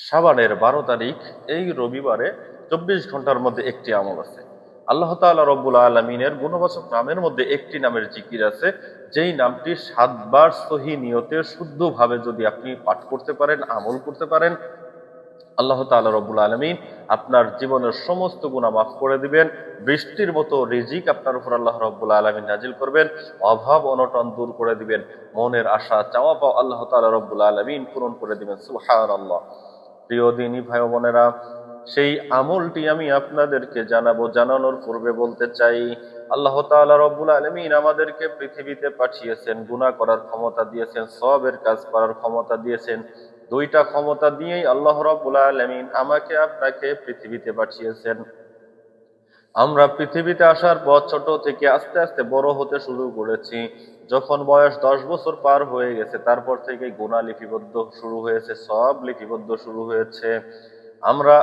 শাবানের 12 তারিখ এই রবিবারে 24 ঘন্টার মধ্যে একটি আমল আছে। আল্লাহ তাআলা রব্বুল আলামিনের গুণবাচক নামের মধ্যে একটি নামের জিকির আছে, যেই নামটি 7 বার সহি নিয়তে শুদ্ধভাবে যদি আপনি পাঠ করতে পারেন, আমল করতে পারেন, আল্লাহ তাআলা রব্বুল আলামিন আপনার জীবনের সমস্ত গুনাহ মাফ করে দিবেন। বৃষ্টির মতো রিজিক আপনার উপর আল্লাহ রব্বুল আলামিন নাজিল করবেন। অভাব অনটন দূর করে দিবেন। মনের আশা চাওয়া পাওয়া আল্লাহ তাআলা রব্বুল আলামিন পূরণ করে দিবেন। সুবহানাল্লাহ। প্রিয় দিনী ভাই ও বোনেরা, সেই আমলটি আমি আপনাদেরকে জানাবো। জানানোর পূর্বে বলতে চাই, আল্লাহ তাআলা রব্বুল আলামিন আমাদেরকে পৃথিবীতে পাঠিয়েছেন, গুনাহ করার ক্ষমতা দিয়েছেন, সওয়াবের কাজ করার ক্ষমতা দিয়েছেন। দুইটা ক্ষমতা দিয়েই আল্লাহ রাব্বুল আলামিন আমাকে আপনাকে পৃথিবীতে পাঠিয়েছেন। আমরা পৃথিবীতে আসার পর ছোট থেকে আস্তে আস্তে বড় হতে শুরু করেছি। যখন বয়স 10 বছর পার হয়ে গেছে, তারপর থেকে গুনাহ লিপিবদ্ধ শুরু হয়েছে, সওয়াব লিপিবদ্ধ শুরু হয়েছে। আমরা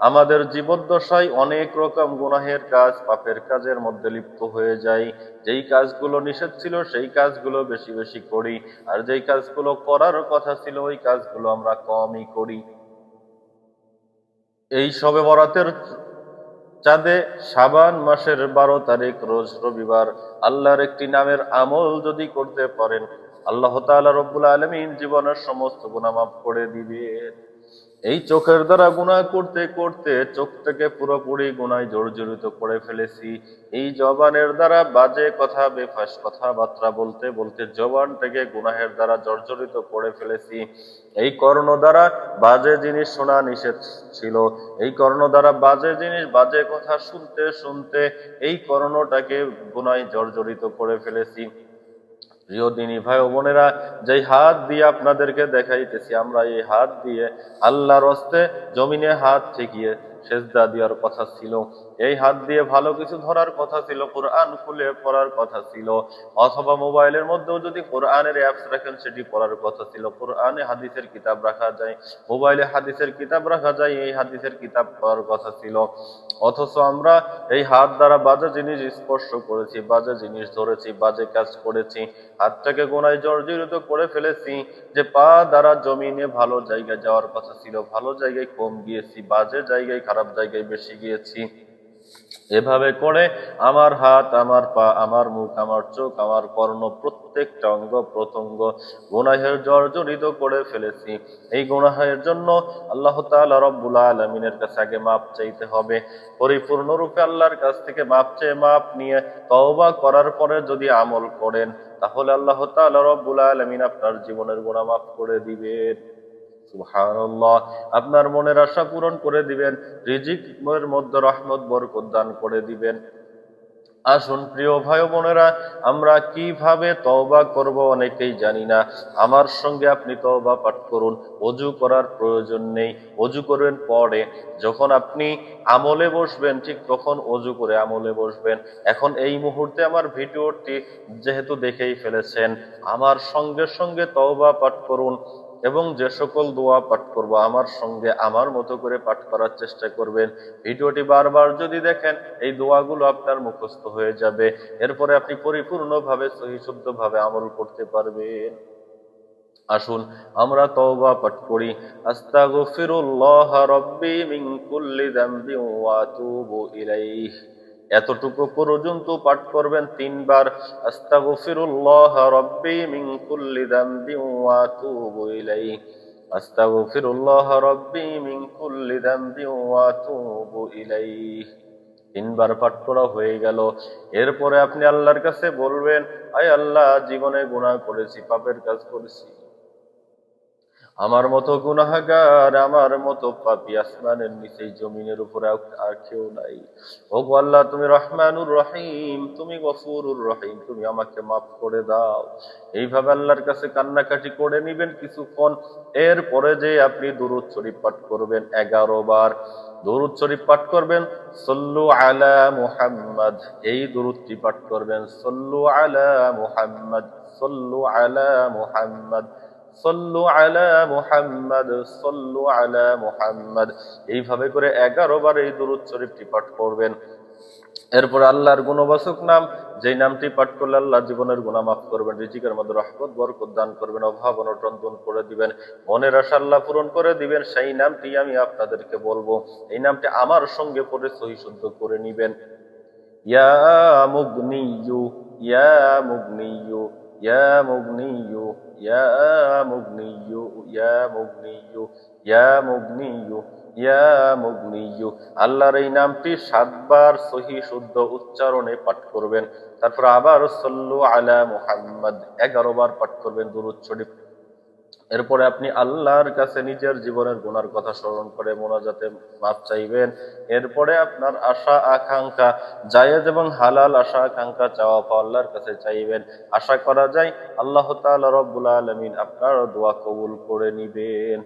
আমাদের জীবদ্দশায় অনেক রকম গুনাহের কাজ, পাপের কাজের মধ্যে লিপ্ত হয়ে যাই। যেই কাজগুলো নিষেধ ছিল সেই কাজগুলো বেশি বেশি করি, আর যেই কাজগুলো করার কথা ছিল ওই কাজগুলো আমরা কমই করি। এই শবে বরাতের চাঁদে শাবান মাসের 12 তারিখ রোজ রবিবার আল্লাহর একটি নামের আমল যদি করতে পারেন, আল্লাহ তাআলা রব্বুল আলামিন জীবনের সমস্ত গুনাহ মাফ করে দিবেন। এই চোখের দ্বারা গুনাহ করতে করতে চোখটাকে পুরোপুরি গুনায় জর্জরিত করে ফেলেছি। এই জবানের দ্বারা বাজে কথা, বেফাস কথাবার্তা বলতে বলতে জবানটাকে গুনাহের দ্বারা জর্জরিত করে ফেলেছি। এই কর্ণ দ্বারা বাজে জিনিস শোনা নিষেধ ছিল। এই কর্ণ দ্বারা বাজে জিনিস, বাজে কথা শুনতে শুনতে এই কর্ণটাকে গুনায় জর্জরিত করে ফেলেছি। প্রিয় দিনী ভাই ও বোনেরা, যেই হাত দিয়ে আপনাদেরকে দেখাইতেছি, আমরা এই হাত দিয়ে আল্লাহর হস্তে জমিনে হাত ঠেকিয়ে সেজদা দেওয়ার কথা ছিল। এই হাত দিয়ে ভালো কিছু ধরার কথা ছিল, কোরআন খুলে পড়ার কথা ছিল, অথবা মোবাইলের মধ্যেও যদি কোরআনের অ্যাপস রাখেন সেটি পড়ার কথা ছিল। কোরআনে হাদিসের কিতাব রাখা যায়, মোবাইলে হাদিসের কিতাব রাখা যায়, এই হাদিসের কিতাব পড়ার কথা ছিল। অথচ আমরা এই হাত দ্বারা বাজে জিনিস স্পর্শ করেছি, বাজে জিনিস ধরেছি, বাজে কাজ করেছি, হাতটাকে গোনায় জর্জরিত করে ফেলেছি। যে পা দ্বারা জমিনে ভালো জায়গায় যাওয়ার কথা ছিল, ভালো জায়গায় কম গিয়েছি, বাজে জায়গায়, খারাপ জায়গায় বেশি গিয়েছি। এভাবে করে আমার হাত, আমার পা, আমার মুখ, আমার চোখ, আমার কর্ণ, প্রত্যেকটা অঙ্গ প্রত্যঙ্গ গুনাহের জর্জরিত করে ফেলেছি। এই গুনাহের জন্য আল্লাহ তাআলা রব্বুল আলামিনের কাছে আগে মাপ চাইতে হবে। পরিপূর্ণরূপে আল্লাহর কাছ থেকে মাপ চেয়ে, মাপ নিয়ে তওবা করার পরে যদি আমল করেন, তাহলে আল্লাহ তাআলা রব্বুল আলামিন আপনার জীবনের গুনাহ মাফ করে দিবেন। সুবহানাল্লাহ। আপনার মনের আশা পূরণ করে দিবেন, রিজিকের মধ্যে রহমত বরকত দান করে দিবেন। আসুন প্রিয় ভাই বোনেরা, আমরা কিভাবে তওবা করব অনেকেই জানি না। আমার সঙ্গে আপনি তওবা পাঠ করুন। ওযু করার প্রয়োজন নেই, ওযু করবেন পরে। যখন আপনি আমলে বসবেন, ঠিক তখন ওযু করে আমলে বসবেন। এখন এই মুহূর্তে আমার ভিডিওটি যেহেতু দেখেই ফেলেছেন, আমার সঙ্গে সঙ্গে তওবা পাঠ করুন, এবং যে সকল দোয়া পাঠ করব আমার সঙ্গে আমার মতো করে পাঠ করার চেষ্টা করবেন। ভিডিওটি বারবার যদি দেখেন, এই দোয়াগুলো আপনার মুখস্থ হয়ে যাবে। এরপরে আপনি পরিপূর্ণভাবে সহিশুদ্ধভাবে আমল করতে পারবেন। আসুন আমরা তওবা পাঠ করি। আস্তাগফিরুল্লাহ রাব্বি মিন কুল্লি যামবি ওয়া আতুবু ইলাইহি। এতটুকু পর্যন্ত পাঠ করবেন 3 বার। আস্তাগফিরুল্লাহ রাব্বি মিন কুল্লি যামবি ওয়া আতুবু ইলাইহি। আস্তাগফিরুল্লাহ রাব্বি মিন কুল্লি যামবি ওয়া আতুবু ইলাইহি। 3 বার পাঠ করা হয়ে গেল। এরপরে আপনি আল্লাহর কাছে বলবেন, আয় আল্লাহ, জীবনে গুনাহ করেছি, পাপের কাজ করেছি, আমার মতো গুনাহগার, আমার মতো পাপী আসমানের নিচে জমিনের উপরে আর কেউ নাই। ওগো আল্লাহ, তুমি রহমানুর রহিম, তুমি গফুরুর রহিম, তুমি আমাকে মাফ করে দাও। এইভাবে আল্লাহর কাছে কান্নাকাটি করে নিবেন কিছুক্ষণ। এরপরে যে আপনি দুরূদ শরীফ পাঠ করবেন 11 বার। দুরূদ শরীফ পাঠ করবেন, সল্লু আলা মুহাম্মদ। এই দুরূদটি পাঠ করবেন, সল্লু আলা মুহাম্মদ, সল্লু আলা মুহাম্মদ, সল্লু আলা মুহাম্মদ, সল্লু আলা মুহাম্মদ। এইভাবে করে 11 বার এই দুরূদ শরীফটি পাঠ করবেন। এরপর আল্লাহর গুণবাচক নাম যেই নামটি পাঠ করলে আল্লাহ জীবনের গুনাহ মাফ করবেন, রিজিকের মধ্যে রহমত বরকত দান করবেন, অভাব অনটন দূর করে দিবেন, মনের আশা আল্লাহ পূরণ করে দিবেন, সেই নামটি আমি আপনাদেরকে বলবো। এই নামটি আমার সঙ্গে পড়ে সহি শুদ্ধ করে নিবেন। ইয়া মুগনিয়ু, ইয়া মুগনিয়ু, ইয়া মুগনিয়ু, ইয়া মুগনিয়ু, ইয়া মুগনিয়ু, ইয়া মুগনিয়ু, ইয়া মুগনিয়ু। আল্লাহর এই নামটি 7 বার সহি শুদ্ধ উচ্চারণে পাঠ করবেন। তারপর আবার সাল্লু আলা মুহাম্মদ 11 বার পাঠ করবেন দুরূদ শরীফ। এরপরে আপনি আল্লাহর কাছে নিজের জীবনের গুনার কথা স্মরণ করে মোনাজাতে মাফ চাইবেন। এরপরে আপনার আশা আকাঙ্ক্ষা, জায়েজ এবং হালাল আশা আকাঙ্ক্ষা চাওয়া পাওয়া আল্লাহর কাছে চাইবেন। আশা করা যায় আল্লাহ তাআলা রব্বুল আলামিন আপনার দোয়া কবুল করে নিবেন।